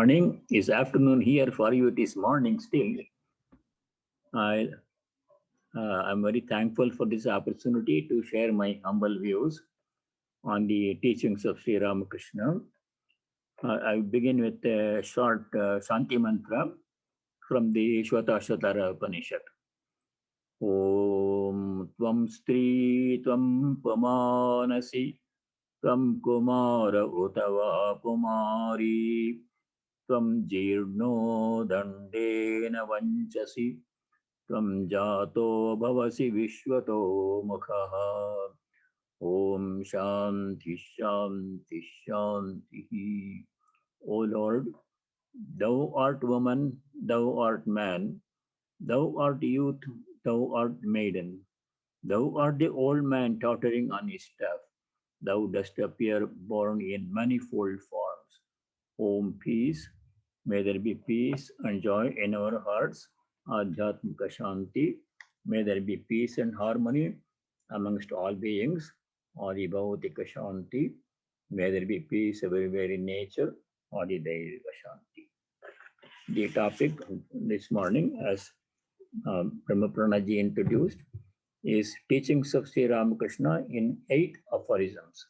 morning. It's afternoon here for you. It is morning still. I, I'm very thankful for this opportunity to share my humble views on the teachings of Sri Ramakrishna. I begin with a short Shanti mantra from the Shvatashvatara Upanishad. Om Tvam Stri Tvam Pamanasi Tvam Kumara Utava Pumari Tvam Jirno Dandena Vanchasi Tvam Jato Bhavasi Vishwato Mukhaha. Om Shanti Shanti Shanti. O Lord, thou art woman, thou art man, thou art youth, thou art maiden, thou art the old man tottering on his staff, thou dost appear born in manifold forms. Om peace, may there be peace and joy in our hearts. Adhyatmika Shanti, may there be peace and harmony amongst all beings. Adi Bhautika Shanti, may there be peace everywhere in nature. Adi Daivika Shanti. The topic this morning, as Brahmapranaji introduced, is teachings of Sri Ramakrishna in 8 aphorisms.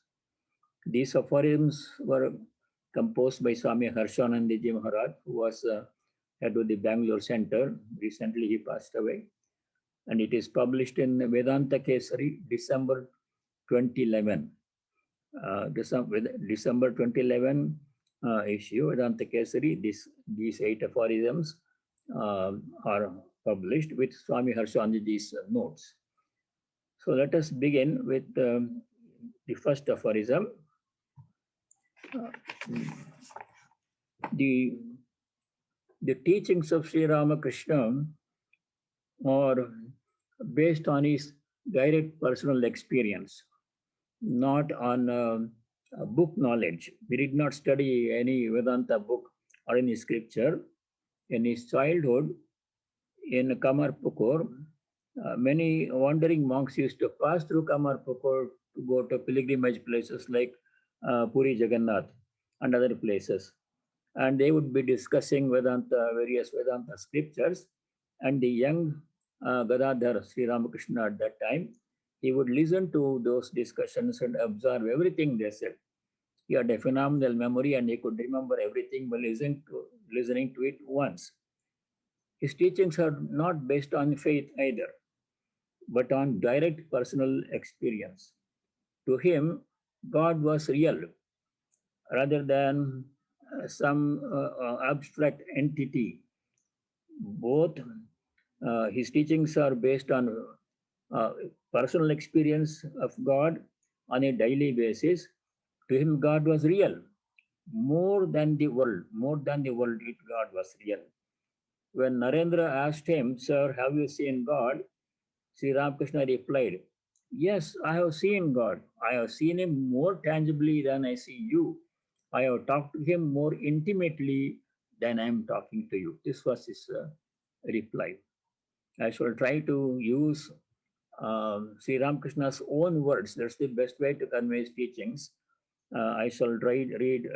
These aphorisms were composed by Swami Harshanandji Maharaj, who was head of the Bangalore Center. Recently he passed away. And it is published in Vedanta Kesari, December 2011. December 2011 issue, Vedanta Kesari, these 8 aphorisms are published with Swami Harshanandji's notes. So let us begin with the first aphorism. The teachings of Sri Ramakrishna are based on his direct personal experience, not on book knowledge. We did not study any Vedanta book or any scripture. In his childhood, in Kamarpukur, many wandering monks used to pass through Kamarpukur to go to pilgrimage places like Puri Jagannath and other places. And they would be discussing Vedanta, various Vedanta scriptures. And the young Gadadhar Sri Ramakrishna at that time, he would listen to those discussions and observe everything they said. He had a phenomenal memory and he could remember everything by listening to it once. His teachings are not based on faith either, but on direct personal experience. To him, God was real rather than some abstract entity. Both his teachings are based on personal experience of God on a daily basis. To him, God was real. More than the world, God was real. When Narendra asked him, Sir, have you seen God? Sri Ramakrishna replied, Yes, I have seen God. I have seen him more tangibly than I see you. I have talked to him more intimately than I am talking to you. This was his reply. I shall try to use Sri Ramakrishna's own words. That's the best way to convey his teachings. I shall read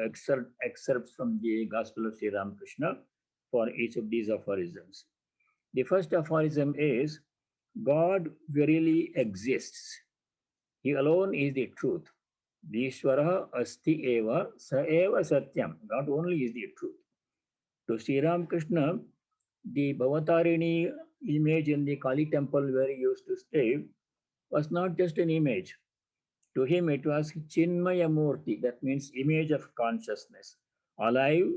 excerpts from the Gospel of Sri Ramakrishna for each of these aphorisms. The first aphorism is, God verily exists. He alone is the truth. Vishwara asti eva sa eva satyam. God only is the truth. To Sri Ramakrishna, the Bhavatarini image in the Kali temple where he used to stay was not just an image. To him, it was Chinmaya Murti, that means image of consciousness, alive,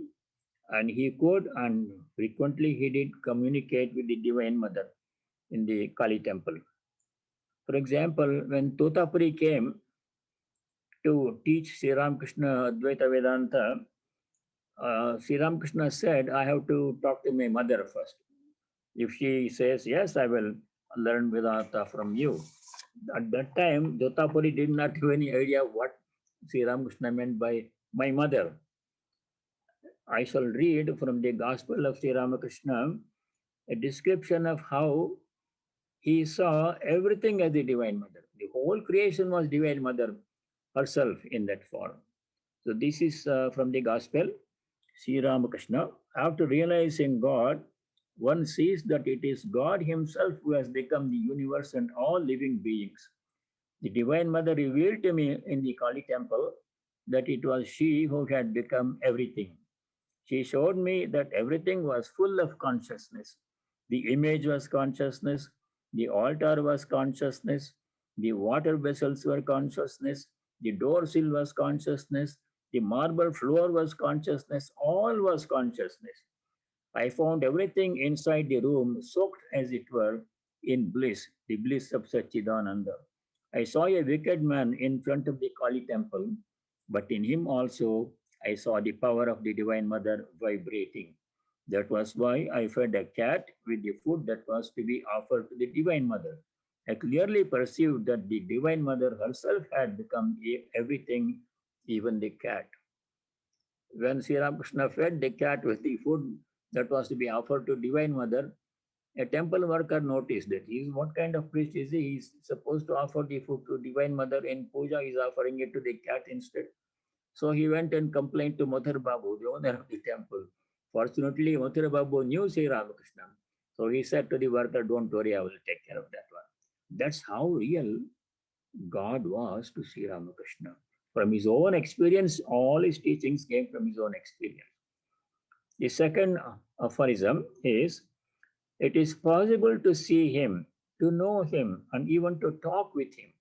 and he could and frequently he did communicate with the Divine Mother in the Kali temple. For example, when Totapuri came to teach Sri Ramakrishna Advaita Vedanta, Sri Ramakrishna said, I have to talk to my mother first. If she says, yes, I will learn Vedanta from you. At that time, Totapuri did not have any idea what Sri Ramakrishna meant by my mother. I shall read from the Gospel of Sri Ramakrishna a description of how he saw everything as the Divine Mother. The whole creation was Divine Mother herself in that form. So this is from the Gospel. Sri Ramakrishna, after realizing God, one sees that it is God Himself who has become the universe and all living beings. The Divine Mother revealed to me in the Kali temple that it was she who had become everything. She showed me that everything was full of consciousness. The image was consciousness, the altar was consciousness, the water vessels were consciousness, the door sill was consciousness, the marble floor was consciousness, all was consciousness. I found everything inside the room soaked, as it were, in bliss, the bliss of Satchidananda. I saw a wicked man in front of the Kali temple, but in him also I saw the power of the Divine Mother vibrating. That was why I fed a cat with the food that was to be offered to the Divine Mother. I clearly perceived that the Divine Mother herself had become everything, even the cat. When Sri Ramakrishna fed the cat with the food that was to be offered to Divine Mother, a temple worker noticed that he is what kind of priest is he? He's supposed to offer the food to Divine Mother in puja, he's offering it to the cat instead. So he went and complained to Mathur Babu, the owner of the temple. Fortunately, Mathur Babu knew Sri Ramakrishna. So he said to the worker, don't worry, I will take care of that one. That's how real God was to Sri Ramakrishna. From his own experience, all his teachings came from his own experience. The second aphorism is, it is possible to see him, to know him, and even to talk with him.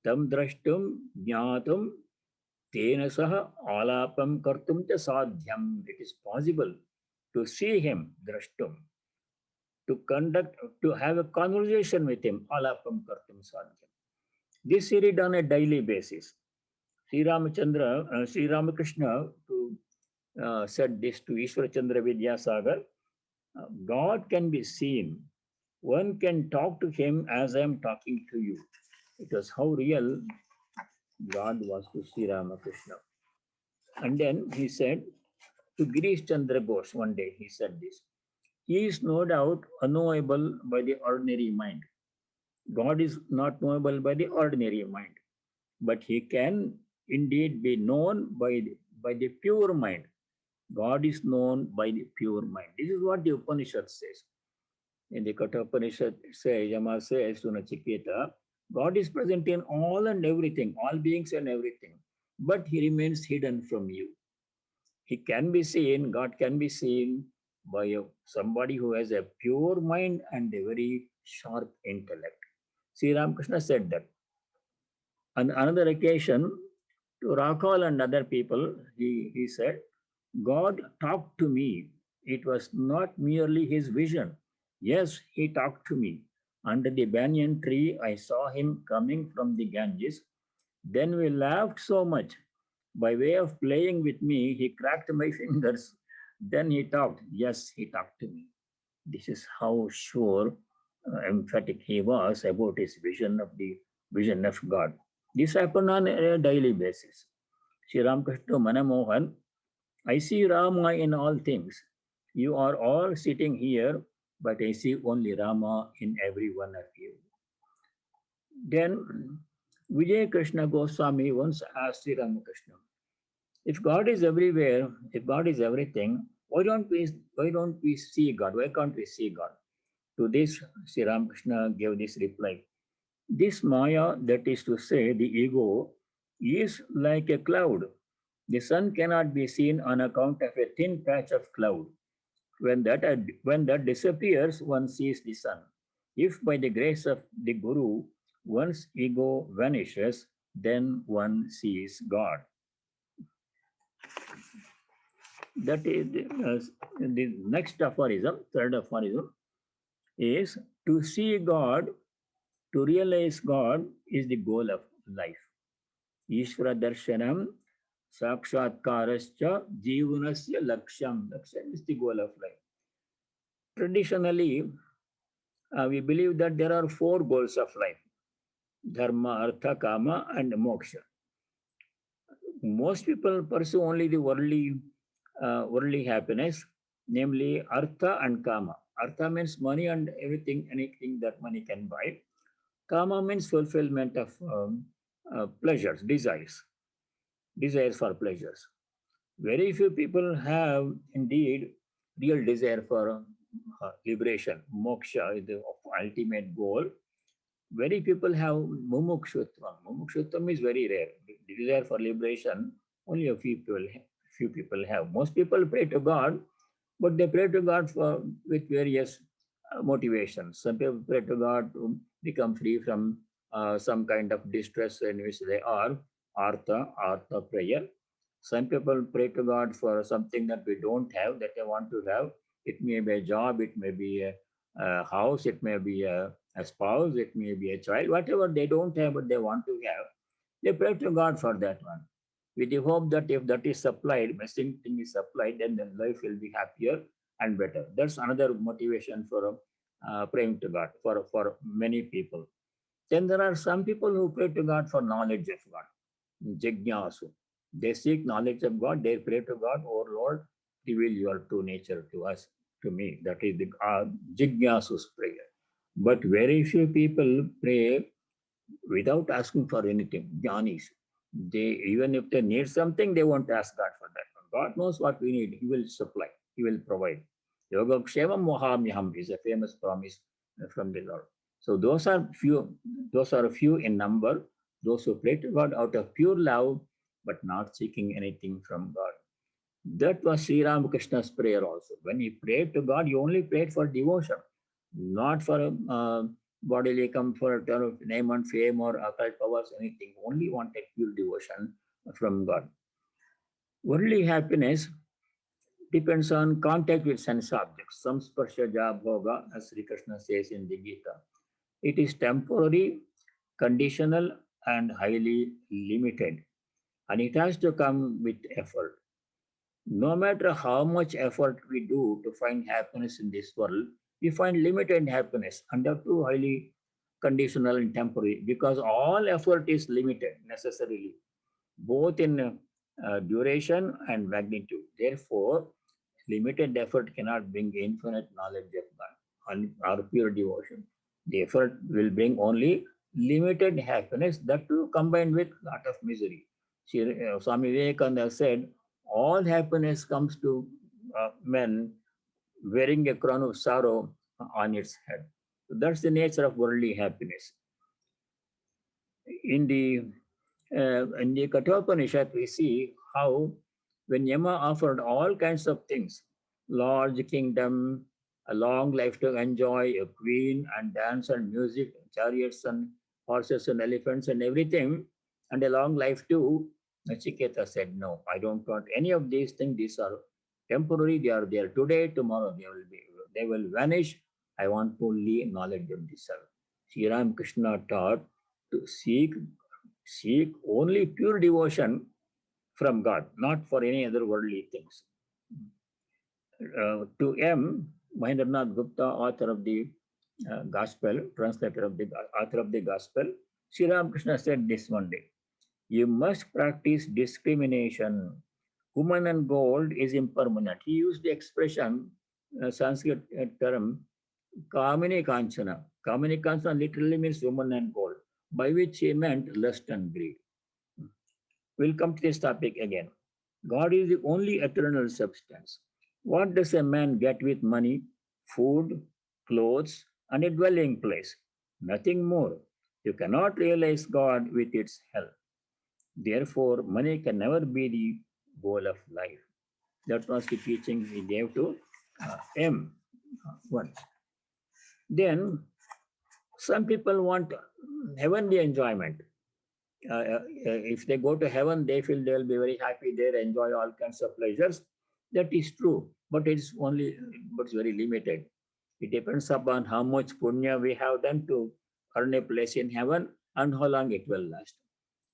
Tam drashtum jnatum tena saha alapam kartum cha sadhyam. It is possible to see him, drashtum, to conduct, to have a conversation with him, alapam kartum sadhyam. This he did on a daily basis. Sri Ramakrishna said this to Ishwar Chandra Vidyasagar. God can be seen. One can talk to him as I am talking to you. It was how real God was to Sri Ramakrishna. And then he said to Girish Chandra Ghosh one day, he said this. He is no doubt unknowable by the ordinary mind. God is not knowable by the ordinary mind, but he can indeed be known by the pure mind. God is known by the pure mind. This is what the Upanishad says. In the Katha Upanishad, says, Yama says to Nachiketa, God is present in all and everything, all beings and everything, but he remains hidden from you. He can be seen, God can be seen by somebody who has a pure mind and a very sharp intellect. Sri Ramakrishna said that. On another occasion, to Rakhal and other people, he said, God talked to me. It was not merely his vision. Yes, he talked to me. Under the banyan tree, I saw him coming from the Ganges. Then we laughed so much. By way of playing with me, he cracked my fingers. Then he talked. Yes, he talked to me. This is how sure, emphatic he was about his vision of the vision of God. This happened on a daily basis. Sri Ramakrishna Manamohan, I see Rama in all things. You are all sitting here, but I see only Rama in every one of you. Then Vijay Krishna Goswami once asked Sri Ramakrishna, if God is everywhere, if God is everything, why don't we see God? Why can't we see God? To this, Sri Ramakrishna gave this reply. This Maya, that is to say, the ego, is like a cloud. The sun cannot be seen on account of a thin patch of cloud. When that disappears, one sees the sun. If by the grace of the Guru, one's ego vanishes, then one sees God. That is the next aphorism, third aphorism, is to see God, to realize God is the goal of life. Ishvara darshanam sakshatkarascha jivanasya laksham. Laksham is the goal of life. Traditionally, we believe that there are four goals of life: dharma, artha, kama, and moksha. Most people pursue only the worldly happiness, namely artha and kama. Artha means money and everything, anything that money can buy. Kama means fulfillment of pleasures, desires for pleasures. Very few people have indeed real desire for liberation. Moksha is the ultimate goal. Very people have mumukshutvam. Mumukshutvam is very rare. The desire for liberation, only a few people have. Most people pray to God, but they pray to God for with various motivations. Some people pray to God to become free from some kind of distress in which they are, artha prayer. Some people pray to God for something that we don't have, that they want to have. It may be a job, it may be a house, it may be a spouse, it may be a child, whatever they don't have but they want to have. They pray to God for that one. With the hope that if that is supplied, missing thing is supplied, then the life will be happier and better. That's another motivation for praying to God for many people. Then there are some people who pray to God for knowledge of God. Jignasu. They seek knowledge of God. They pray to God, "Oh Lord, reveal your true nature to us, to me." That is the Jignasu's prayer. But very few people pray without asking for anything. Jnanis. They, even if they need something, they won't ask God for that. God knows what we need. He will supply. He will provide. Yoga Kshevam Mohamyaham is a famous promise from the Lord. So those are few. Those are few in number. Those who pray to God out of pure love, but not seeking anything from God. That was Sri Ramakrishna's prayer also. When he prayed to God, he only prayed for devotion, not for bodily comfort or name and fame or occult powers, anything. Only wanted pure devotion from God. Worldly happiness depends on contact with sense objects. Samsparsha jab hoga, as Sri Krishna says in the Gita. It is temporary, conditional, and highly limited. And it has to come with effort. No matter how much effort we do to find happiness in this world, we find limited happiness and that too highly conditional and temporary because all effort is limited necessarily, both in duration and magnitude. Therefore, limited effort cannot bring infinite knowledge of God or pure devotion. The effort will bring only limited happiness, that too combined with lot of misery. Swami Vivekananda said, all happiness comes to men wearing a crown of sorrow on its head. So that's the nature of worldly happiness. In the Kathopanishad, we see how when Yama offered all kinds of things, large kingdom, a long life to enjoy, a queen and dance and music, chariots and horses and elephants and everything, and a long life too, Nachiketa said, "No, I don't want any of these things. These are temporary. They are there today. Tomorrow they will vanish. I want only knowledge of the self." Sri Ram Krishna taught to seek only pure devotion from God, not for any other worldly things. To M. Mahendranath Gupta, author of the Gospel, translator of the author of the Gospel, Sri Ramakrishna said this one day: "You must practice discrimination. Woman and gold is impermanent." He used the expression, Sanskrit term, Kamini Kanchana. Kamini Kanchana literally means woman and gold, by which he meant lust and greed. We'll come to this topic again. God is the only eternal substance. What does a man get with money, food, clothes, and a dwelling place? Nothing more. You cannot realize God with its help. Therefore, money can never be the goal of life. That was the teaching he gave to M. Once. Then, some people want heavenly enjoyment. If they go to heaven, they feel they'll be very happy there, enjoy all kinds of pleasures. That is true, but it's very limited. It depends upon how much punya we have done to earn a place in heaven and how long it will last.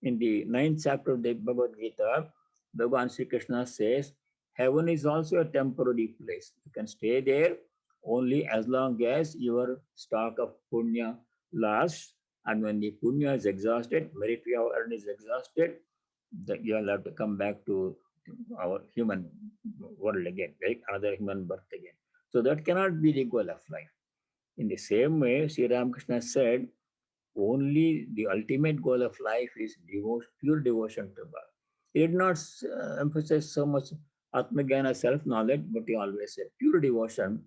In the ninth chapter of the Bhagavad Gita, Bhagavan Sri Krishna says, heaven is also a temporary place. You can stay there only as long as your stock of punya lasts. And when the punya is exhausted, merit we have earned is exhausted, that you will have to come back to our human world again, like another human birth again. So that cannot be the goal of life. In the same way, Sri Ramakrishna said, only the ultimate goal of life is devotion, pure devotion to God. He did not emphasize so much Atmagana self-knowledge, but he always said pure devotion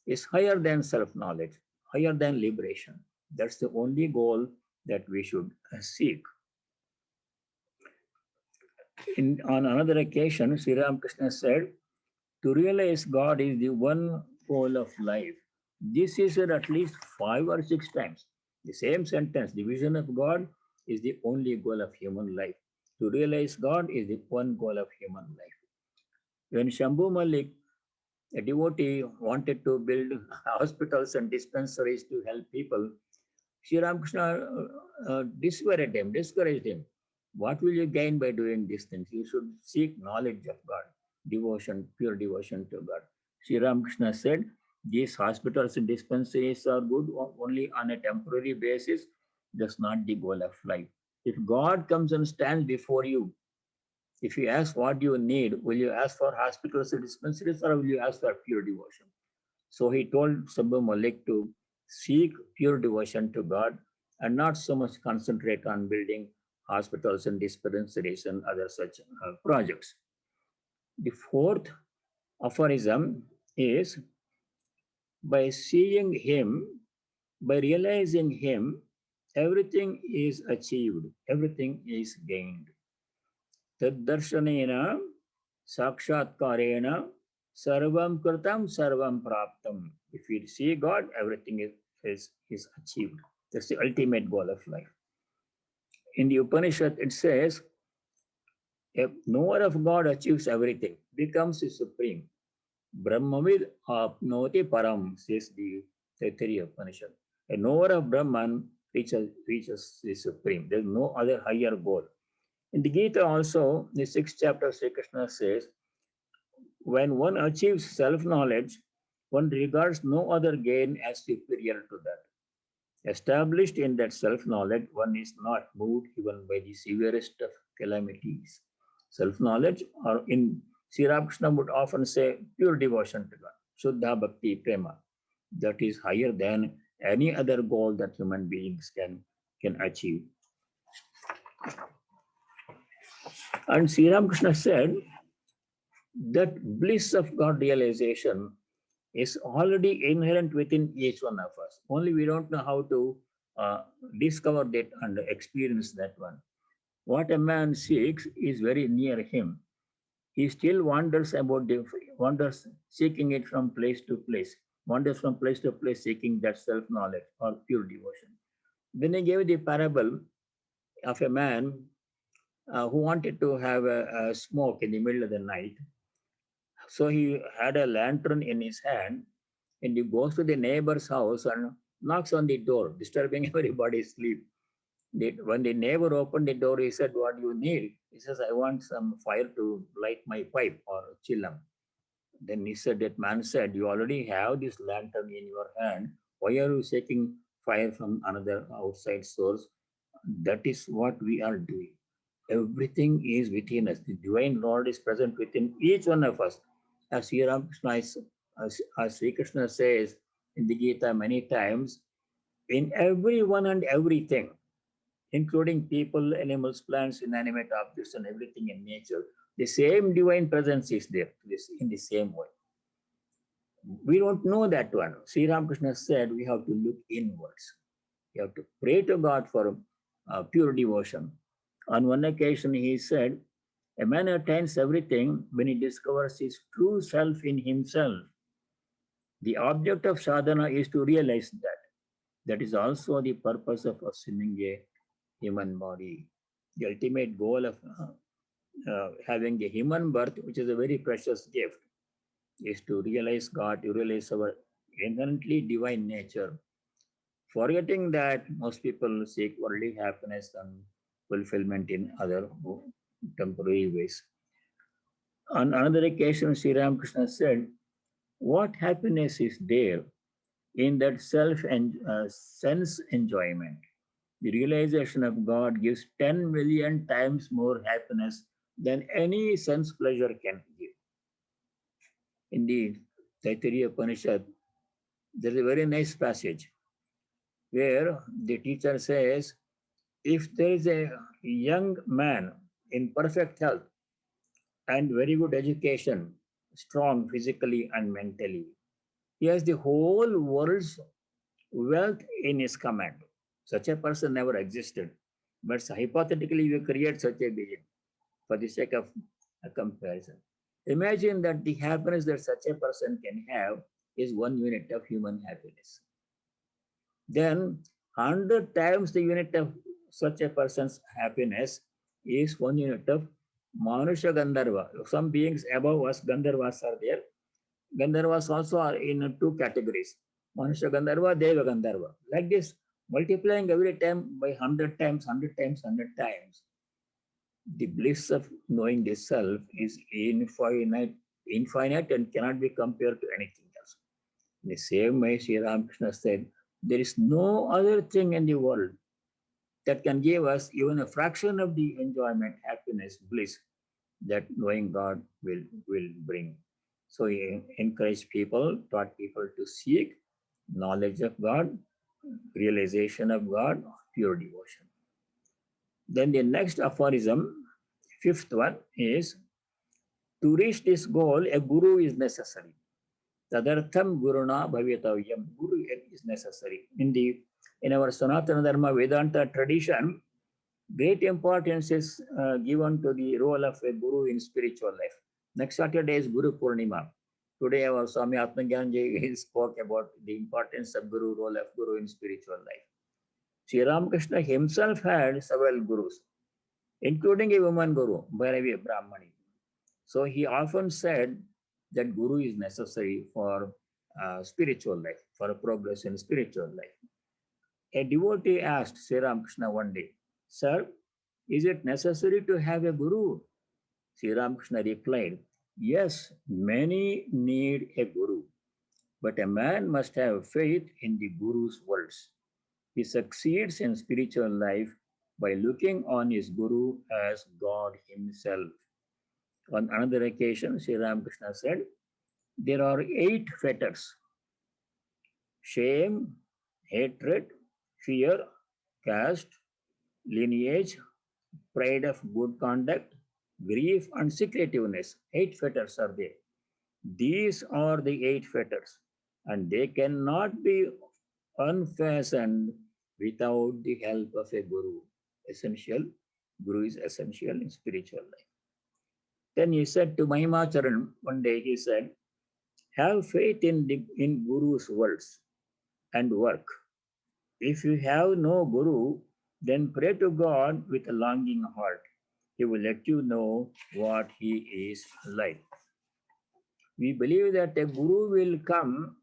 is higher than self-knowledge, higher than liberation. That's the only goal that we should seek. On another occasion, Sri Ramakrishna said, to realize God is the one goal of life. This is said at least 5 or 6 times. The same sentence, the vision of God is the only goal of human life. To realize God is the one goal of human life. When Shambhu Malik, a devotee, wanted to build hospitals and dispensaries to help people, Sri Ramakrishna discouraged him. What will you gain by doing these things? You should seek knowledge of God, devotion, pure devotion to God. Sri Ramakrishna said, these hospitals and dispensaries are good only on a temporary basis. That's not the goal of life. If God comes and stands before you, if you ask what you need, will you ask for hospitals and dispensaries or will you ask for pure devotion? So he told Shambhu Malik to seek pure devotion to God and not so much concentrate on building hospitals and dispensaries and other such projects. The fourth aphorism is by seeing Him, by realizing Him, everything is achieved, everything is gained. Taddarshanena sakshatkarena sarvam kritam sarvam praptam. If you see God, everything is achieved. That's the ultimate goal of life. In the Upanishad, it says, a knower of God achieves everything, becomes the supreme. Brahmavid apnoti param, says the Taittiriya Upanishad. A knower of Brahman reaches the supreme. There's no other higher goal. In the Gita also, the 6th chapter, Sri Krishna says, when one achieves self-knowledge, one regards no other gain as superior to that. Established in that self-knowledge, one is not moved even by the severest of calamities. Self-knowledge, or in Sri Ramakrishna would often say, pure devotion to God, Shuddha Bhakti Prema, that is higher than any other goal that human beings can achieve. And Sri Ramakrishna said that bliss of God realization is already inherent within each one of us. Only we don't know how to discover that and experience that one. What a man seeks is very near him. He still wanders seeking it from place to place, wanders from place to place seeking that self-knowledge or pure devotion. Then he gave the parable of a man who wanted to have a smoke in the middle of the night. So he had a lantern in his hand and he goes to the neighbor's house and knocks on the door, disturbing everybody's sleep. When the neighbor opened the door, he said, what do you need? He says, I want some fire to light my pipe or chillam. Then he said, that man said, you already have this lantern in your hand. Why are you seeking fire from another outside source? That is what we are doing. Everything is within us. The divine Lord is present within each one of us. As Sri Ramakrishna, as Sri Krishna says in the Gita many times, in everyone and everything, including people, animals, plants, inanimate objects, and everything in nature, the same divine presence is there in the same way. We don't know that one. Sri Ramakrishna said we have to look inwards. We have to pray to God for pure devotion. On one occasion, he said, a man attains everything when he discovers his true self in himself. The object of sadhana is to realize that. That is also the purpose of assuming a human body. The ultimate goal of having a human birth, which is a very precious gift, is to realize God, to realize our inherently divine nature. Forgetting that most people seek worldly happiness and fulfillment in other temporary ways. On another occasion, Sri Ramakrishna said, what happiness is there in that self and sense enjoyment? The realization of God gives 10 million times more happiness than any sense pleasure can give. In the Taittiriya Upanishad, there is a very nice passage where the teacher says, if there is a young man in perfect health and very good education, strong physically and mentally. He has the whole world's wealth in his command. Such a person never existed. But hypothetically, we create such a being for the sake of a comparison. Imagine that the happiness that such a person can have is 1 unit of human happiness. Then 100 times the unit of such a person's happiness is 1 unit of Manusha Gandharva. Some beings above us, Gandharvas are there. Gandharvas also are in two categories. Manusha Gandharva, Deva Gandharva. Like this, multiplying every time by 100 times, 100 times, 100 times. The bliss of knowing the self is infinite and cannot be compared to anything else. In the same way, Sri Ramakrishna said, there is no other thing in the world that can give us even a fraction of the enjoyment, happiness, bliss that knowing God will bring. So he encouraged people, taught people to seek knowledge of God, realization of God, pure devotion. Then the next aphorism, fifth one, is to reach this goal, a guru is necessary. Tadartham guruna bhavyatavyam. Guru is necessary. In our Sanatana Dharma Vedanta tradition, great importance is given to the role of a guru in spiritual life. Next Saturday is Guru Purnima. Today our Swami Atmagyanji spoke about the importance of role of guru in spiritual life. Sri Ramakrishna himself had several gurus, including a woman guru, Bhairavi Brahmani. So he often said that guru is necessary for spiritual life, for a progress in spiritual life. A devotee asked Sri Ramakrishna one day, Sir, is it necessary to have a guru? Sri Ramakrishna replied, Yes, many need a guru, but a man must have faith in the guru's words. He succeeds in spiritual life by looking on his guru as God himself. On another occasion, Sri Ramakrishna said, there are 8 fetters: shame, hatred, fear, caste, lineage, pride of good conduct, grief, and secretiveness. 8 fetters are there. These are the 8 fetters, and they cannot be unfastened without the help of a guru. Essential, guru is essential in spiritual life. Then he said to Mahimacharan, one day he said, have faith in Guru's words and work. If you have no Guru, then pray to God with a longing heart. He will let you know what he is like. We believe that a Guru will come,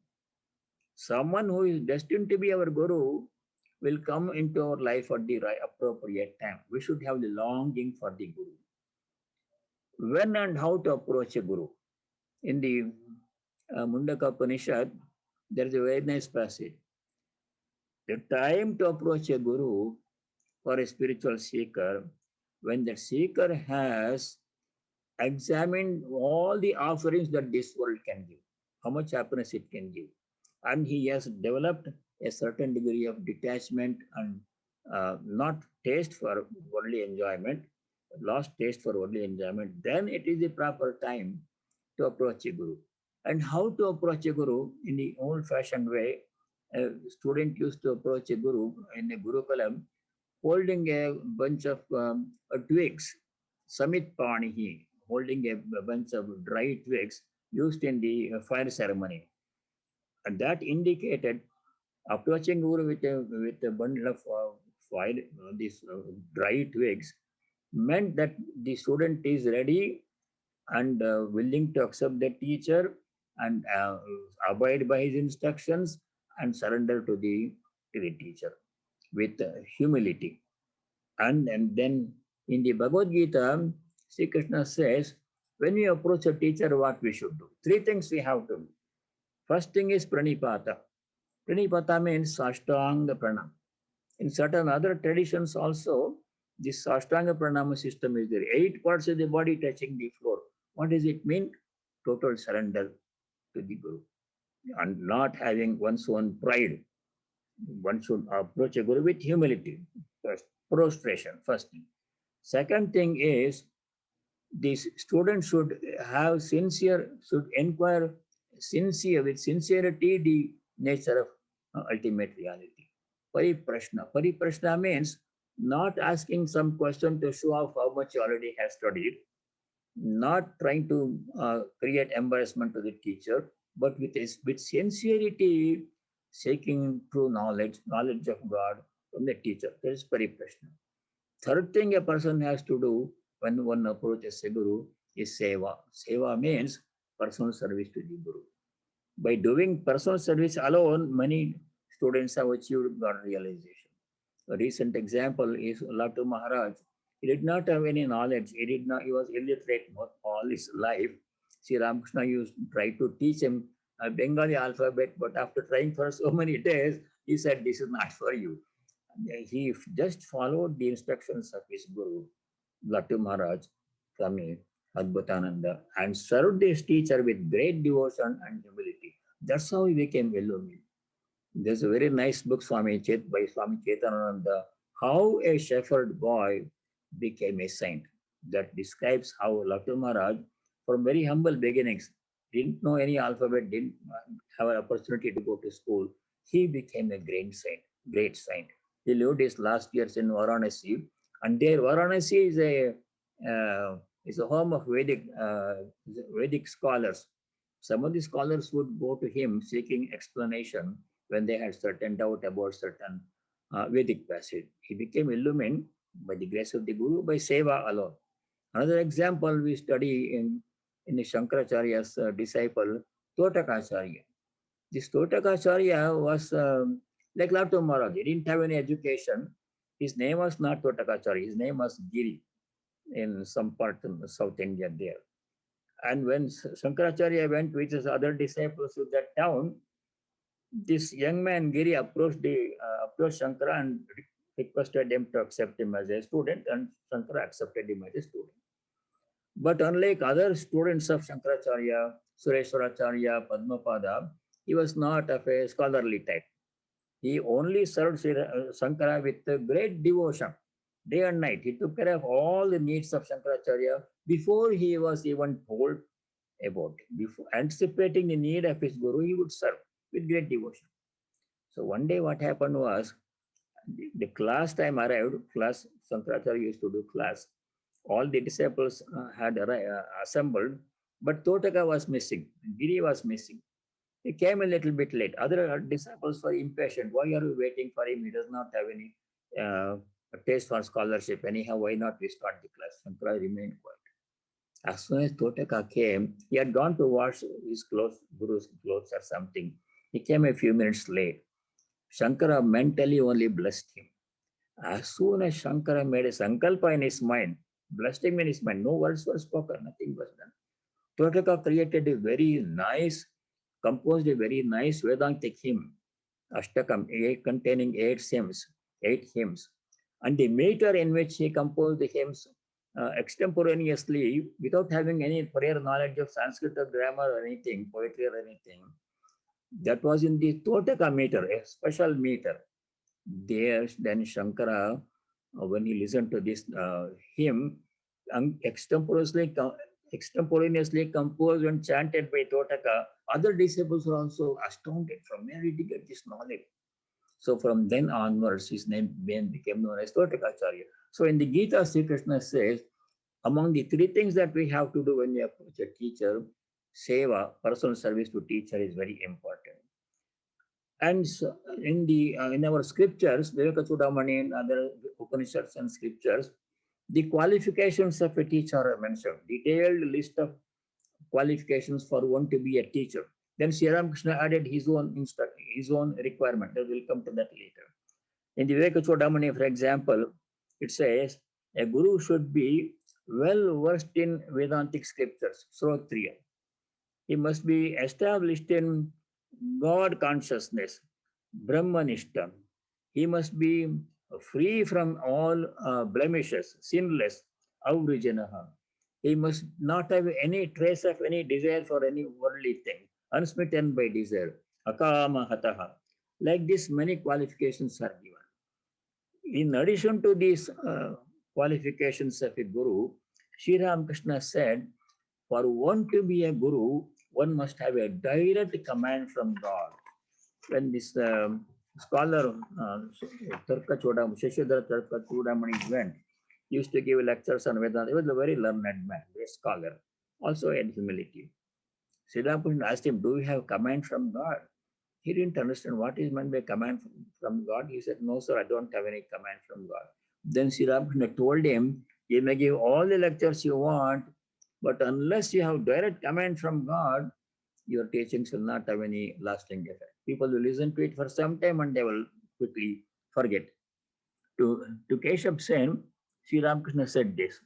someone who is destined to be our Guru will come into our life at the right appropriate time. We should have the longing for the Guru. When and how to approach a Guru? In the Mundaka Upanishad, there is a very nice passage. The time to approach a Guru for a spiritual seeker, when the seeker has examined all the offerings that this world can give, how much happiness it can give, and he has developed a certain degree of detachment and not taste for worldly enjoyment, lost taste for worldly enjoyment, then it is the proper time to approach a Guru. And how to approach a Guru? In the old-fashioned way, a student used to approach a Guru in a Gurukulam holding a bunch of twigs, Samit Panihi, holding a bunch of dry twigs used in the fire ceremony. And that indicated approaching Guru with a bundle of fire, these dry twigs, meant that the student is ready and willing to accept the teacher and abide by his instructions and surrender to the teacher with humility. And then in the Bhagavad Gita, Sri Krishna says, when we approach a teacher, what we should do? 3 things we have to do. First thing is pranipata. Pranipata means Sashtanga Pranam. In certain other traditions also, this Sashtanga Pranama system is there. 8 parts of the body touching the floor. What does it mean? Total surrender to the Guru and not having one's own pride. One should approach a Guru with humility. First, prostration, first thing. Second thing is, these students should have should inquire with sincerity the nature of ultimate reality. Pariprashna. Pariprashna means not asking some question to show off how much you already have studied, not trying to create embarrassment to the teacher, but with sincerity seeking true knowledge of God from the teacher. That is pariprashna. Third thing a person has to do when one approaches a guru is seva. Seva means personal service to the guru. By doing personal service alone, many students have achieved God realization. A recent example is Latu Maharaj. He did not have any knowledge. He was illiterate all his life. Sri Ramakrishna used to try to teach him a Bengali alphabet, but after trying for so many days, he said, "This is not for you." He just followed the instructions of his guru, Latu Maharaj, Swami Adbhutananda, and served his teacher with great devotion and humility. That's how he became illuminated. There's a very nice book, by Swami Chetananda, How a Shepherd Boy Became a Saint, that describes how Latu Maharaj, from very humble beginnings, didn't know any alphabet, didn't have an opportunity to go to school. He became a great saint. He lived his last years in Varanasi, and there Varanasi is a home of Vedic scholars. Some of the scholars would go to him seeking explanation when they had certain doubt about certain Vedic passage. He became illumined by the grace of the Guru by seva alone. Another example we study in the Shankaracharya's disciple, Totakacharya. This Totakacharya was like Latu Maharaj. He didn't have any education. His name was not Totakacharya. His name was Giri in some part in South India there. And when Shankaracharya went with his other disciples to that town, this young man Giri approached Shankara and requested him to accept him as a student, and Shankara accepted him as a student. But unlike other students of Shankaracharya, Sureshwaracharya, Padmapada, he was not of a scholarly type. He only served Shankara with great devotion, day and night. He took care of all the needs of Shankaracharya before he was even told about it. Before anticipating the need of his guru, he would serve with great devotion. So one day what happened was, the class time arrived, Shankaracharya used to do class. All the disciples had assembled, but Totaka was missing, Giri was missing. He came a little bit late. Other disciples were impatient. Why are we waiting for him? He does not have any taste for scholarship. Anyhow, why not we start the class? Shankara remained quiet. As soon as Totaka came, he had gone to wash his clothes, Guru's clothes or something. He came a few minutes late. Shankara mentally only blessed him. As soon as Shankara made a sankalpa in his mind, blessed him in his mind, no words were spoken, nothing was done. Totaka composed a very nice Vedantic hymn, Ashtakam, containing eight hymns. And the meter in which he composed the hymns extemporaneously, without having any prior knowledge of Sanskrit or grammar or anything, poetry or anything, that was in the Totaka meter, a special meter. There, then Shankara, when he listened to this hymn, extemporaneously composed and chanted by Totaka, other disciples were also astounded from where did he get this knowledge. So from then onwards, his name became known as Totakacharya. So in the Gita, Sri Krishna says, among the three things that we have to do when we approach a teacher, seva, personal service to teacher, is very important. And so in our scriptures, Vivekachudamani and other Upanishads and scriptures, the qualifications of a teacher are mentioned, detailed list of qualifications for one to be a teacher. Then Sri Ramakrishna added his own requirement. We'll come to that later. In the Vivekachudamani, for example, it says a guru should be well versed in Vedantic scriptures, Srotriya. He must be established in God consciousness, Brahmanishta. He must be free from all blemishes, sinless, avrijanaha. He must not have any trace of any desire for any worldly thing, unsmitten by desire, akama hataha. Like this, many qualifications are given. In addition to these qualifications of a guru, Sri Ramakrishna said, for one to be a guru, one must have a direct command from God. When this scholar, Tarka Shashidhara Tarka Chudamani went, he used to give lectures on Vedanta. He was a very learned man, a scholar, also in humility. Sri Ramakrishna asked him, do you have command from God? He didn't understand what is meant by command from God. He said, no, sir, I don't have any command from God. Then Sri Ramakrishna told him, you may give all the lectures you want, but unless you have direct command from God, your teachings will not have any lasting effect. People will listen to it for some time and they will quickly forget. To Keshav Sen, Sri Ramakrishna said this,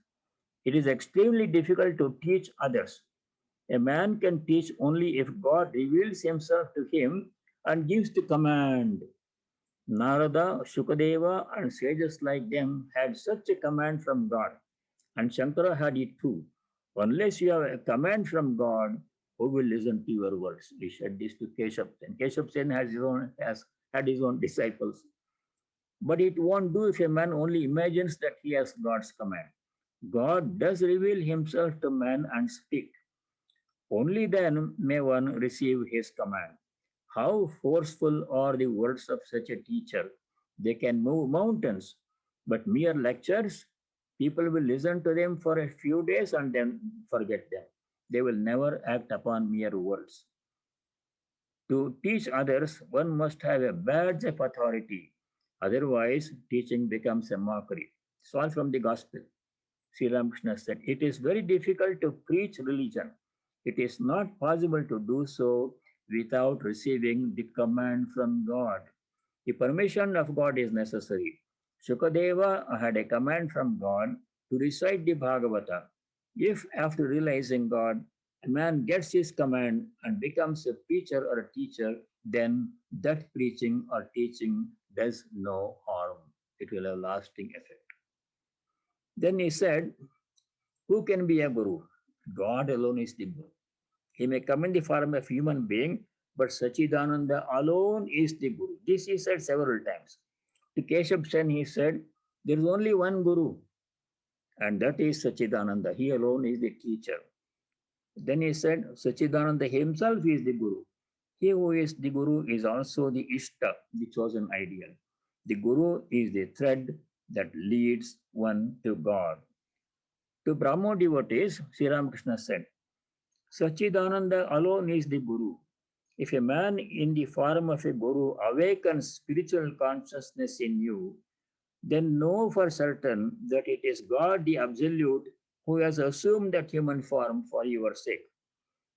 it is extremely difficult to teach others. A man can teach only if God reveals himself to him and gives the command. Narada, Shukadeva, and sages like them had such a command from God, and Shankara had it too. Unless you have a command from God, who will listen to your words? He said this to Keshav Sen. Keshav Sen has had his own disciples. But it won't do if a man only imagines that he has God's command. God does reveal himself to man and speak. Only then may one receive his command. How forceful are the words of such a teacher? They can move mountains, but mere lectures, people will listen to them for a few days and then forget them. They will never act upon mere words. To teach others, one must have a badge of authority. Otherwise, teaching becomes a mockery. It's all from the gospel. Sri Ramakrishna said, it is very difficult to preach religion. It is not possible to do so without receiving the command from God. The permission of God is necessary. Shukadeva had a command from God to recite the Bhagavata. If after realizing God, a man gets his command and becomes a preacher or a teacher, then that preaching or teaching does no harm. It will have lasting effect. Then he said, who can be a guru? God alone is the guru. He may come in the form of human being, but Sachidananda alone is the guru. This he said several times. To Keshav Sen, he said, there is only one guru, and that is Sachidananda. He alone is the teacher. Then he said, Sachidananda himself is the guru. He who is the guru is also the Ishta, the chosen ideal. The guru is the thread that leads one to God. To Brahmo devotees, Sri Ramakrishna said, Sachidananda alone is the guru. If a man in the form of a guru awakens spiritual consciousness in you, then know for certain that it is God the Absolute who has assumed that human form for your sake.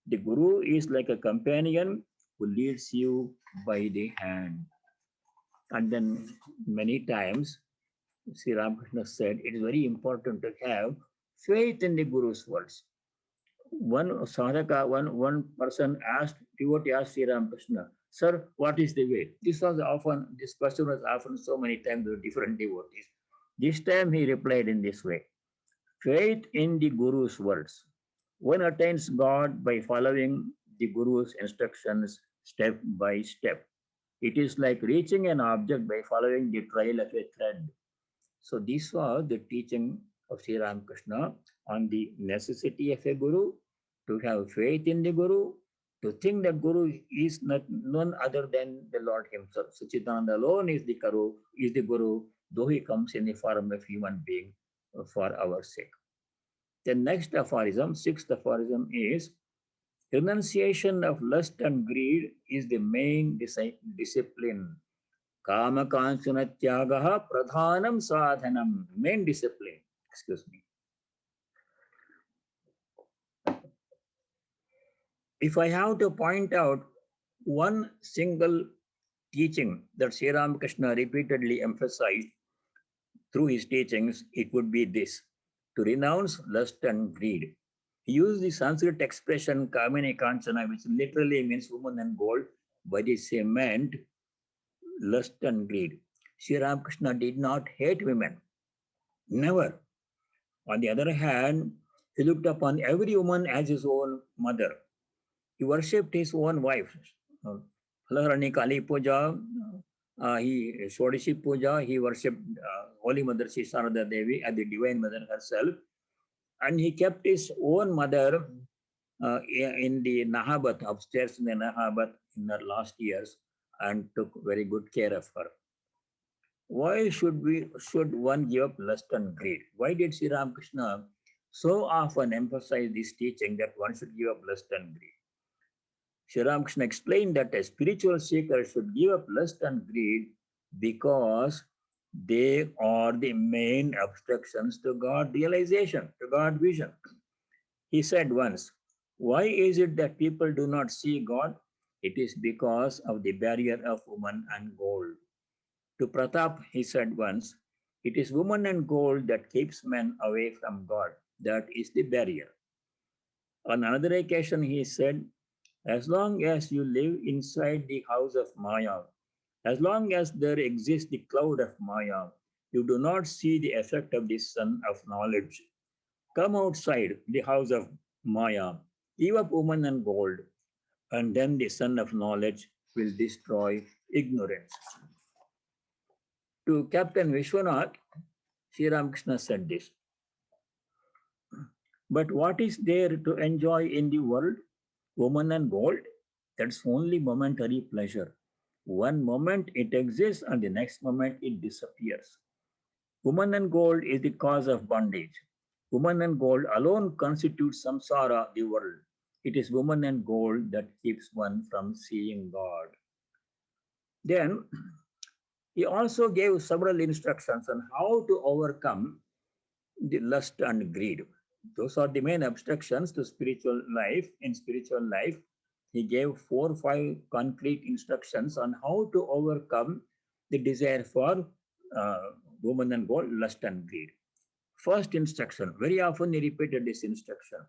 The guru is like a companion who leads you by the hand. And then many times, Sri Ramakrishna said, it is very important to have faith in the guru's words. One sadhaka, one person asked, devotee asked Sri Ramakrishna, sir, what is the way? This question was often so many times with different devotees. This time he replied in this way, faith in the Guru's words. One attains God by following the Guru's instructions step by step. It is like reaching an object by following the trail of a thread. So this was the teaching of Sri Ramakrishna on the necessity of a Guru, to have faith in the Guru, to think that Guru is none other than the Lord himself. Sachidananda alone is the Guru, though he comes in the form of human being for our sake. The next aphorism, sixth aphorism is, renunciation of lust and greed is the main discipline. Kama kanchana tyagaha pradhanam sadhanam. Main discipline. Excuse me. If I have to point out one single teaching that Sri Ramakrishna repeatedly emphasized through his teachings, it would be this: to renounce lust and greed. He used the Sanskrit expression Kamini Kanchana, which literally means woman and gold, but it meant lust and greed. Sri Ramakrishna did not hate women. Never. On the other hand, he looked upon every woman as his own mother. He worshipped his own wife. Halarani Kali Puja, He Shodashi Puja, he worshipped Holy Mother Sri Sarada Devi as the Divine Mother herself, and he kept his own mother in the Nahabat, upstairs in the Nahabat in her last years, and took very good care of her. Why should one give up lust and greed? Why did Sri Ramakrishna so often emphasize this teaching that one should give up lust and greed? Sri Ramakrishna explained that a spiritual seeker should give up lust and greed because they are the main obstructions to God realization, to God vision. He said once, why is it that people do not see God? It is because of the barrier of woman and gold. To Pratap, he said once, it is woman and gold that keeps men away from God. That is the barrier. On another occasion, he said, as long as you live inside the house of Maya, as long as there exists the cloud of Maya, you do not see the effect of the sun of knowledge. Come outside the house of Maya, give up woman and gold, and then the sun of knowledge will destroy ignorance. To Captain Vishwanath, Sri Ramakrishna said this. But what is there to enjoy in the world? Woman and gold? That's only momentary pleasure. One moment it exists and the next moment it disappears. Woman and gold is the cause of bondage. Woman and gold alone constitutes samsara, the world. It is woman and gold that keeps one from seeing God. Then he also gave several instructions on how to overcome the lust and greed. Those are the main obstructions to spiritual life. In spiritual life, he gave 4 or 5 concrete instructions on how to overcome the desire for uh, woman and gold, lust and greed. First instruction, very often he repeated this instruction,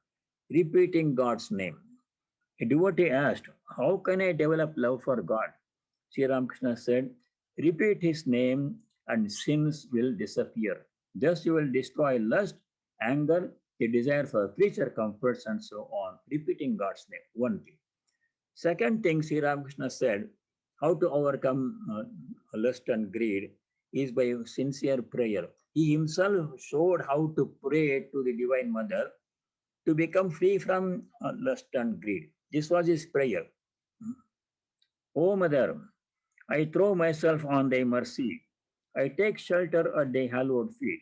repeating God's name. A devotee asked, how can I develop love for God? Sri Ramakrishna said, repeat his name and sins will disappear. Thus you will destroy lust, anger, the desire for creature comforts, and so on. Repeating God's name, one thing. Second thing Sri Ramakrishna said, how to overcome lust and greed is by sincere prayer. He himself showed how to pray to the Divine Mother to become free from lust and greed. This was his prayer. O Mother, I throw myself on thy mercy. I take shelter at thy hallowed feet.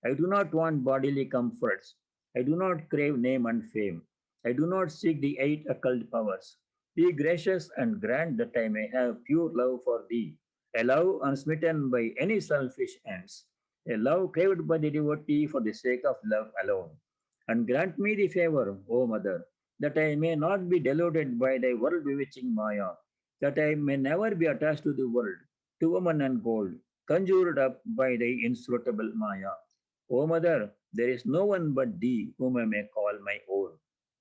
I do not want bodily comforts. I do not crave name and fame. I do not seek the 8 occult powers. Be gracious and grant that I may have pure love for thee, a love unsmitten by any selfish ends, a love craved by the devotee for the sake of love alone. And grant me the favor, O Mother, that I may not be deluded by thy world bewitching Maya, that I may never be attached to the world, to woman and gold, conjured up by thy inscrutable Maya. O Mother, there is no one but thee whom I may call my own.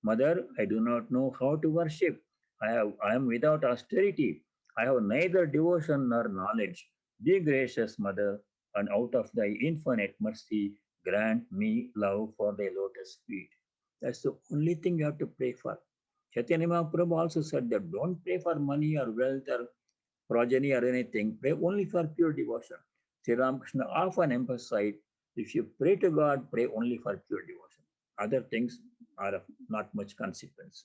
Mother, I do not know how to worship. I am without austerity. I have neither devotion nor knowledge. Be gracious, Mother, and out of thy infinite mercy, grant me love for thy lotus feet. That's the only thing you have to pray for. Chaitanya Mahaprabhu also said that don't pray for money or wealth or progeny or anything. Pray only for pure devotion. Sri Ramakrishna often emphasized if you pray to God, pray only for pure devotion. Other things are of not much consequence.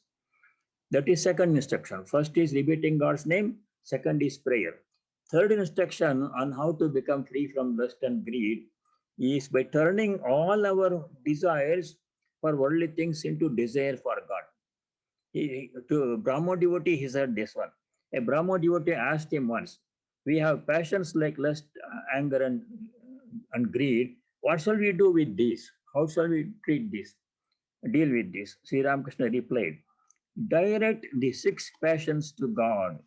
That is second instruction. First is repeating God's name. Second is prayer. Third instruction on how to become free from lust and greed is by turning all our desires for worldly things into desire for God. To Brahmo devotee, he said this one. A Brahmo devotee asked him once, we have passions like lust, anger, and greed. What shall we do with these? How shall we treat this? Deal with this? Sri Ramakrishna replied, direct the 6 passions to God.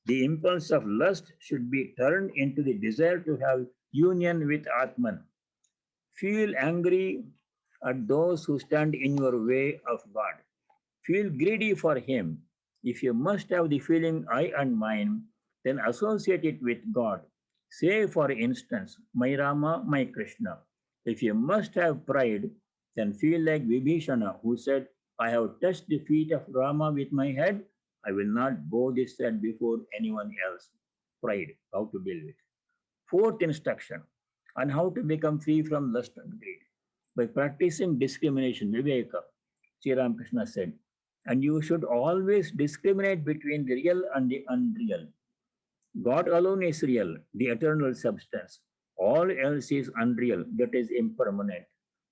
The impulse of lust should be turned into the desire to have union with Atman. Feel angry at those who stand in your way of God. Feel greedy for Him. If you must have the feeling I and mine, then associate it with God. Say, for instance, my Rama, my Krishna. If you must have pride, then feel like Vibhishana, who said, I have touched the feet of Rama with my head. I will not bow this head before anyone else. pride, how to deal with. Fourth instruction on how to become free from lust and greed. By practicing discrimination, Viveka, Sri Ramakrishna said, and you should always discriminate between the real and the unreal. God alone is real, the eternal substance. All else is unreal, that is impermanent.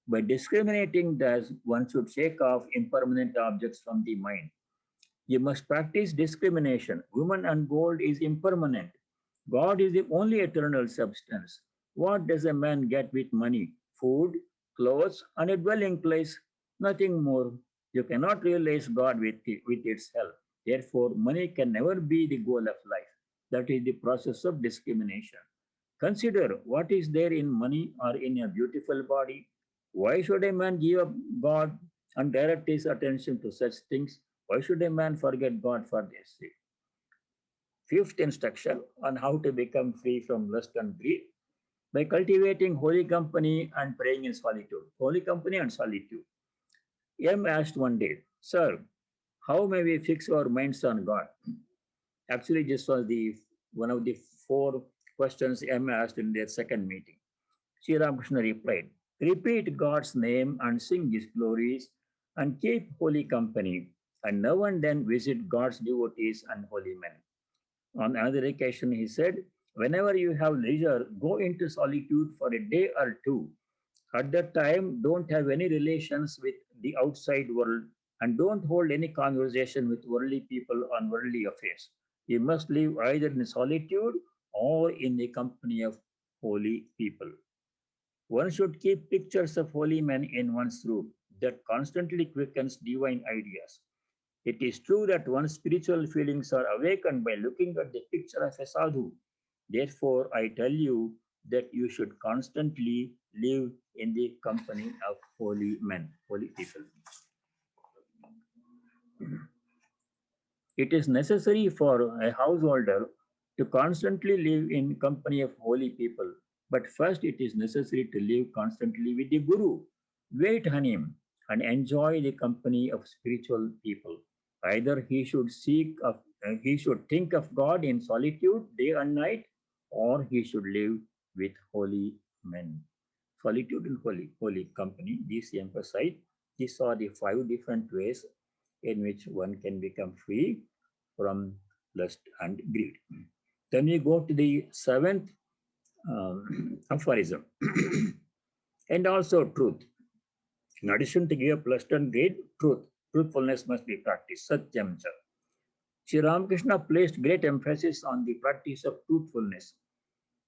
By discriminating thus, one should shake off impermanent objects from the mind. You must practice discrimination. Woman and gold is impermanent. God is the only eternal substance. What does a man get with money? Food, clothes, and a dwelling place. Nothing more. You cannot realize God with its help. Therefore, money can never be the goal of life. That is the process of discrimination. Consider what is there in money or in a beautiful body. Why should a man give up God and direct his attention to such things? Why should a man forget God for their sake? Fifth instruction on how to become free from lust and greed by cultivating holy company and praying in solitude. Holy company and solitude. M asked one day, Sir, how may we fix our minds on God? Actually, this was the one of the four questions M asked in their second meeting. Sri Ramakrishna replied, Repeat God's name and sing his glories and keep holy company, and now and then visit God's devotees and holy men. On another occasion, he said, Whenever you have leisure, go into solitude for a day or two. At that time, don't have any relations with the outside world and don't hold any conversation with worldly people on worldly affairs. You must live either in solitude or in the company of holy people. One should keep pictures of holy men in one's room that constantly quickens divine ideas. It is true that one's spiritual feelings are awakened by looking at the picture of a sadhu. Therefore, I tell you that you should constantly live in the company of holy men, holy people. It is necessary for a householder to constantly live in company of holy people. But first, it is necessary to live constantly with the Guru. Wait on him and enjoy the company of spiritual people. Either he should think of God in solitude day and night, or he should live with holy men. Solitude and holy company. These emphasize. These are the five different ways in which one can become free from lust and greed. Then we go to the seventh aphorism. And also truth. In addition to give up lust and greed, truthfulness must be practiced. Satyam cha. Sri Ramakrishna placed great emphasis on the practice of truthfulness.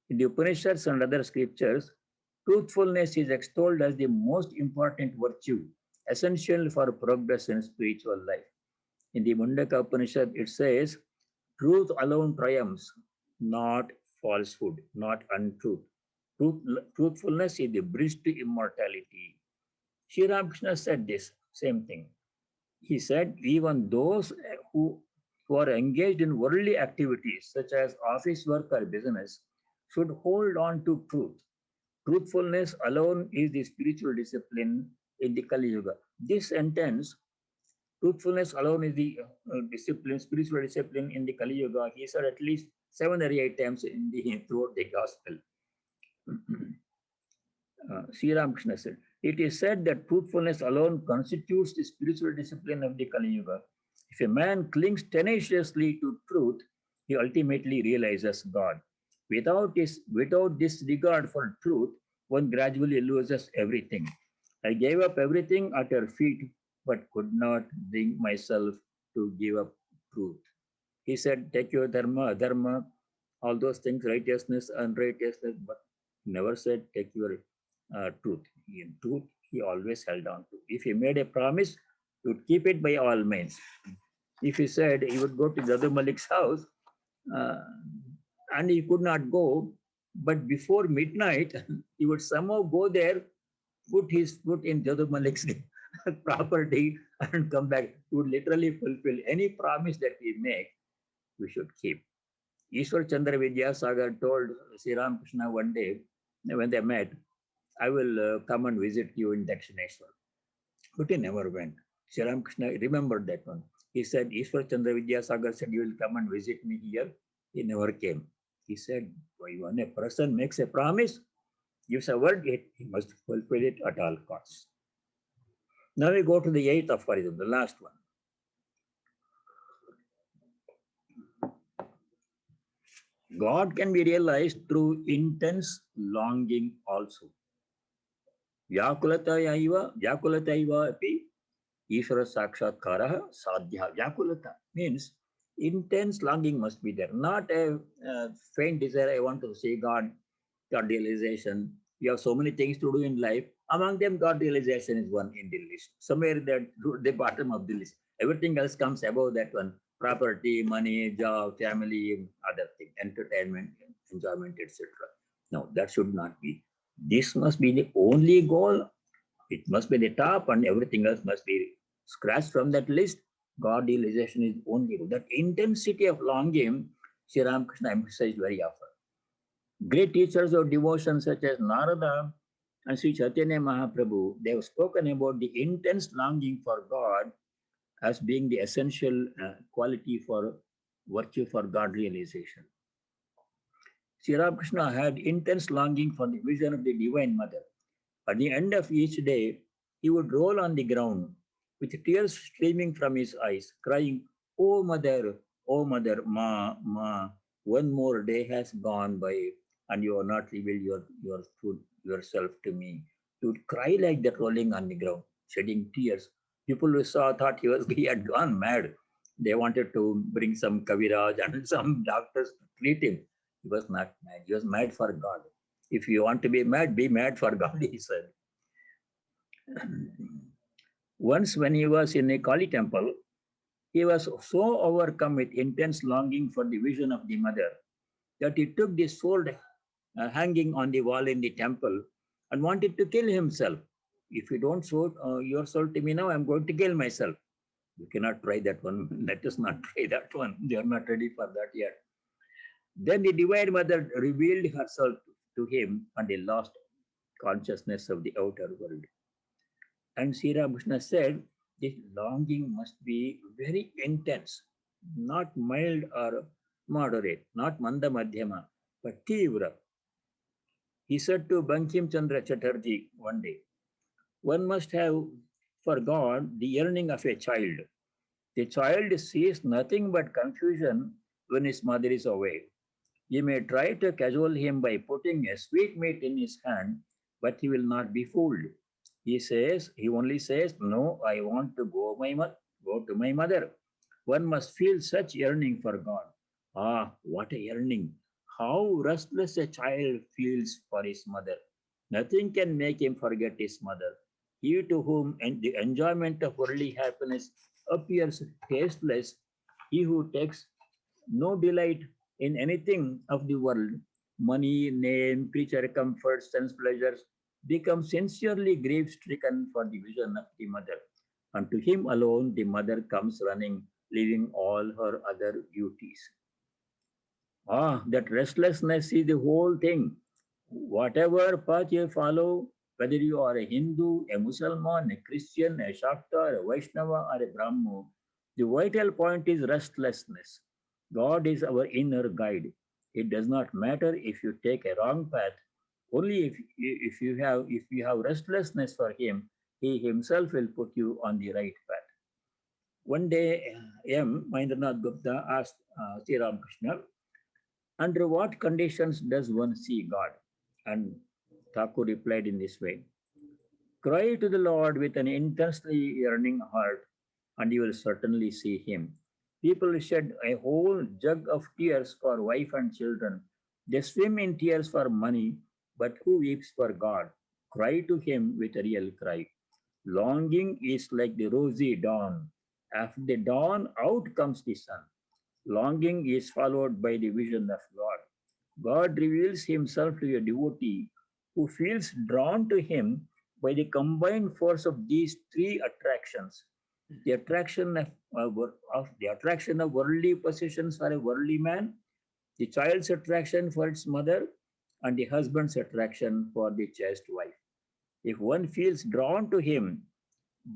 In the Upanishads and other scriptures, truthfulness is extolled as the most important virtue, essential for progress in spiritual life. In the Mundaka Upanishad, it says, Truth alone triumphs, not falsehood, not untruth. Truthfulness is the bridge to immortality. Sri Ramakrishna said this same thing. He said, even those who are engaged in worldly activities such as office work or business should hold on to truth. Truthfulness alone is the spiritual discipline in the Kali Yuga. This sentence, truthfulness alone is the discipline, spiritual discipline in the Kali Yuga, he said at least 7 or 8 times throughout the gospel. Sri Ramakrishna said, it is said that truthfulness alone constitutes the spiritual discipline of the Kali Yuga. If a man clings tenaciously to truth, he ultimately realizes God. Without this regard for truth, one gradually loses everything. I gave up everything at her feet, but could not bring myself to give up truth. He said, take your dharma, all those things, righteousness, unrighteousness, but never said take your truth. In truth, he always held on to. If he made a promise, he would keep it by all means. If he said he would go to Jadu Malik's house uh, and he could not go, but before midnight, he would somehow go there, put his foot in Jadu Malik's property and come back. He would literally fulfill any promise that we make, we should keep. Ishwar Chandra Vidyasagar told Sri Ramakrishna one day when they met, I will come and visit you in Dakshineshwar. But he never went. Sri Ramakrishna remembered that one. He said, Ishwar Chandra Vidyasagar said, you will come and visit me here. He never came. He said, when a person makes a promise, gives a word, he must fulfill it at all costs. Now we go to the eighth aphorism, the last one. God can be realized through intense longing also. Vyakulataiva api Ishvara Sakshatkara Sadhya. Vyakulata means intense longing must be there, not a faint desire. I want to see God, God realization. You have so many things to do in life. Among them, God realization is one in the list. Somewhere that the bottom of the list. Everything else comes above that one. Property, money, job, family, other thing, entertainment, enjoyment, etc. No, that should not be. This must be the only goal. It must be the top, and everything else must be scratched from that list. God realization is only goal. That intensity of longing, Sri Ramakrishna emphasized very often. Great teachers of devotion such as Narada and Sri Chaitanya Mahaprabhu, they have spoken about the intense longing for God as being the essential quality for virtue for God realization. Sri Ramakrishna had intense longing for the vision of the Divine Mother. At the end of each day, he would roll on the ground with tears streaming from his eyes, crying, oh mother, ma, ma, one more day has gone by and you have not revealed yourself to me. He would cry like that, rolling on the ground, shedding tears. People who saw thought he had gone mad. They wanted to bring some Kaviraj and some doctors to treat him. He was not mad. He was mad for God. If you want to be mad for God, he said. Once, when he was in a Kali temple, he was so overcome with intense longing for the vision of the mother that he took the sword hanging on the wall in the temple and wanted to kill himself. If you don't show your soul to me now, I'm going to kill myself. You cannot try that one. Let us not try that one. They are not ready for that yet. Then the Divine Mother revealed herself to him and he lost consciousness of the outer world. And Sri Ramakrishna said, this longing must be very intense, not mild or moderate, not manda madhyama, but tivra. He said to Bankim Chandra Chatterjee one day, one must have for God the yearning of a child. The child sees nothing but confusion when his mother is away. You may try to cajole him by putting a sweetmeat in his hand, but he will not be fooled. He only says, no, I want to go to my mother. One must feel such yearning for God. Ah, what a yearning. How restless a child feels for his mother. Nothing can make him forget his mother. He to whom the enjoyment of worldly happiness appears tasteless, he who takes no delight in anything of the world, money, name, creature comforts, sense pleasures, becomes sincerely grief stricken for the vision of the mother. And to him alone the mother comes running, leaving all her other duties. Ah, that restlessness is the whole thing. Whatever path you follow, whether you are a Hindu, a Muslim, a Christian, a Shakta, a Vaishnava, or a Brahmo, the vital point is restlessness. God is our inner guide. It does not matter if you take a wrong path. Only if you have restlessness for Him, He Himself will put you on the right path. One day, M. Mahendranath Gupta asked Sri Ramakrishna, under what conditions does one see God? And Thakur replied in this way, cry to the Lord with an intensely yearning heart, and you will certainly see Him. People shed a whole jug of tears for wife and children. They swim in tears for money, but who weeps for God? Cry to Him with a real cry. Longing is like the rosy dawn. After the dawn, out comes the sun. Longing is followed by the vision of God. God reveals Himself to a devotee who feels drawn to Him by the combined force of these three attractions: the attraction of worldly possessions for a worldly man, the child's attraction for its mother, and the husband's attraction for the chaste wife. If one feels drawn to Him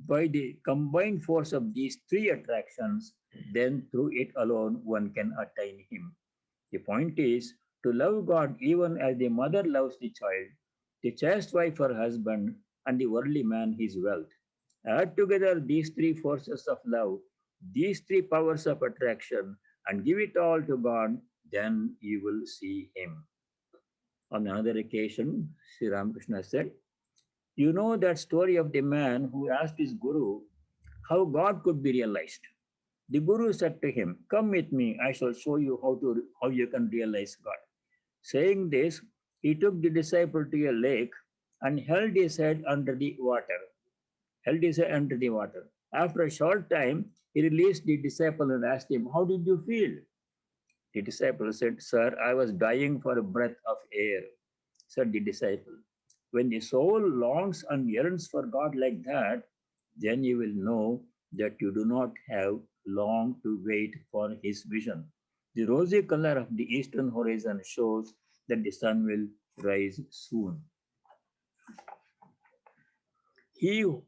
by the combined force of these three attractions, then through it alone one can attain Him. The point is, to love God even as the mother loves the child, the chaste wife her husband, and the worldly man his wealth. Add together these three forces of love, these three powers of attraction, and give it all to God, then you will see Him. On another occasion, Sri Ramakrishna said, you know that story of the man who asked his guru how God could be realized. The guru said to him, come with me, I shall show you how you can realize God. Saying this, he took the disciple to a lake and held his head under the water. Held his head under the water. After a short time, he released the disciple and asked him, how did you feel? The disciple said, sir, I was dying for a breath of air. Said the disciple, when the soul longs and yearns for God like that, then you will know that you do not have long to wait for his vision. The rosy color of the eastern horizon shows that the sun will rise soon. He, you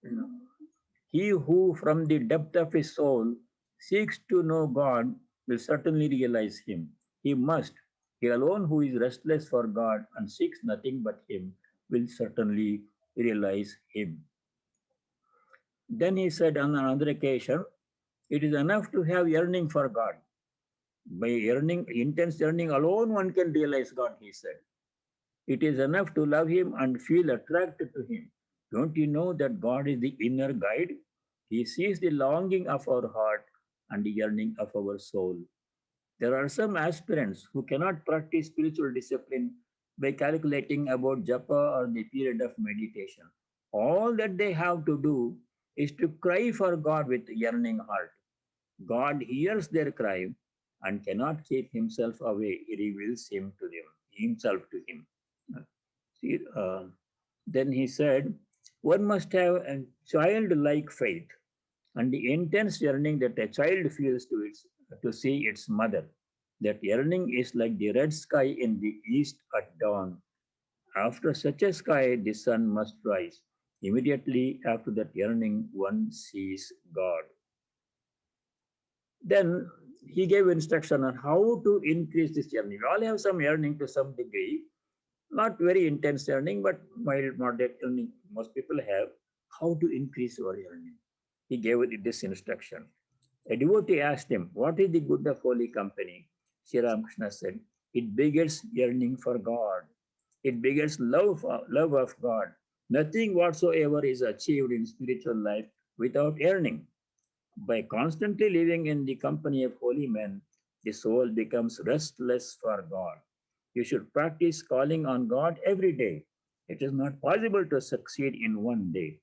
know, he who from the depth of his soul seeks to know God will certainly realize him. He must. He alone who is restless for God and seeks nothing but him will certainly realize him. Then he said on another occasion, it is enough to have yearning for God. By yearning, intense yearning alone, one can realize God, he said. It is enough to love him and feel attracted to him. Don't you know that God is the inner guide? He sees the longing of our heart and the yearning of our soul. There are some aspirants who cannot practice spiritual discipline by calculating about japa or the period of meditation. All that they have to do is to cry for God with yearning heart. God hears their cry and cannot keep himself away. He reveals himself to him. See, then he said, one must have a childlike faith and the intense yearning that a child feels to see its mother. That yearning is like the red sky in the east at dawn. After such a sky, the sun must rise. Immediately after that yearning, one sees God. Then he gave instruction on how to increase this yearning. We all have some yearning to some degree, not very intense yearning, but mild, moderate yearning. Most people have. How to increase our yearning? He gave it this instruction. A devotee asked him, what is the good of holy company? Sri Ramakrishna said, it begets yearning for God. It begets love of God. Nothing whatsoever is achieved in spiritual life without yearning. By constantly living in the company of holy men, the soul becomes restless for God. You should practice calling on God every day. It is not possible to succeed in one day.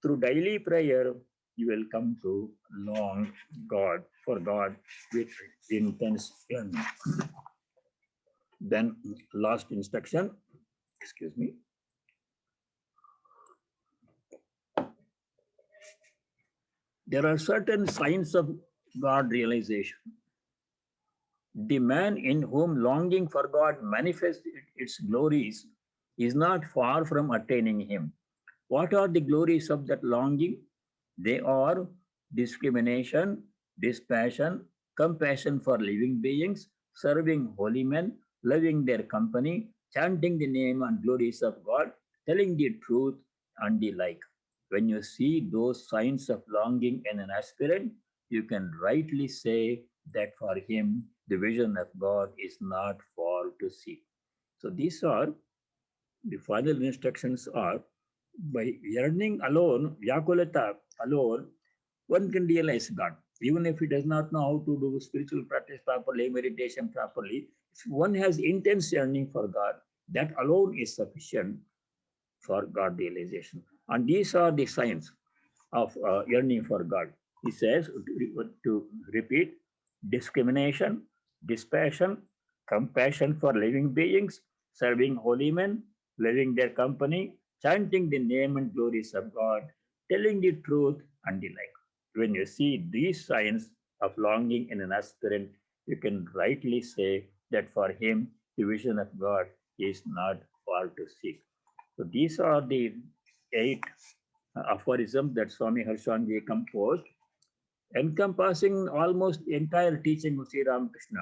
Through daily prayer, you will come to long God for God with intense yearning. Then, last instruction, excuse me. There are certain signs of God realization. The man in whom longing for God manifests its glories is not far from attaining him. What are the glories of that longing? They are discrimination, dispassion, compassion for living beings, serving holy men, loving their company, chanting the name and glories of God, telling the truth, and the like. When you see those signs of longing in an aspirant, you can rightly say that for him, the vision of God is not far to seek. So these are the final instructions are by yearning alone, Vyakulata alone, one can realize God. Even if he does not know how to do spiritual practice properly, meditation properly, if one has intense yearning for God, that alone is sufficient for God realization. And these are the signs of yearning for God. He says, to repeat, discrimination, dispassion, compassion for living beings, serving holy men, living their company, chanting the name and glories of God, telling the truth, and the like. When you see these signs of longing in an aspirant, you can rightly say that for him, the vision of God is not far to seek. So these are the 8 aphorisms that Swami Harshanji composed, encompassing almost the entire teaching of Sri Ramakrishna.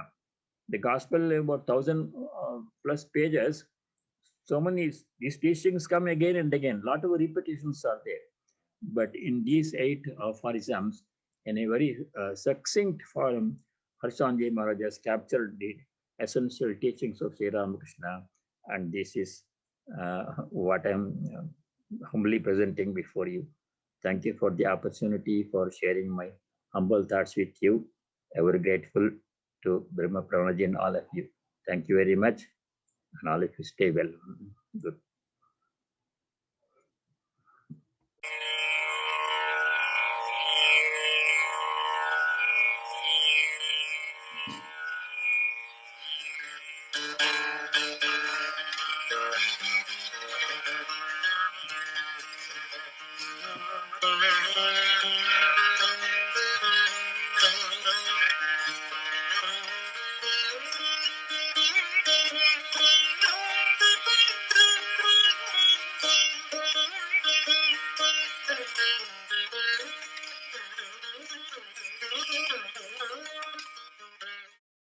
The gospel, about 1,000 plus pages. So many, these teachings come again and again. A lot of repetitions are there. But in these 8 aphorisms, in a very succinct form, Harshanji Maharaj has captured the essential teachings of Sri Ramakrishna. And this is what I'm humbly presenting before you. Thank you for the opportunity for sharing my humble thoughts with you. Ever grateful to Brahma Pranaji and all of you. Thank you very much. And all of you stay well. Good.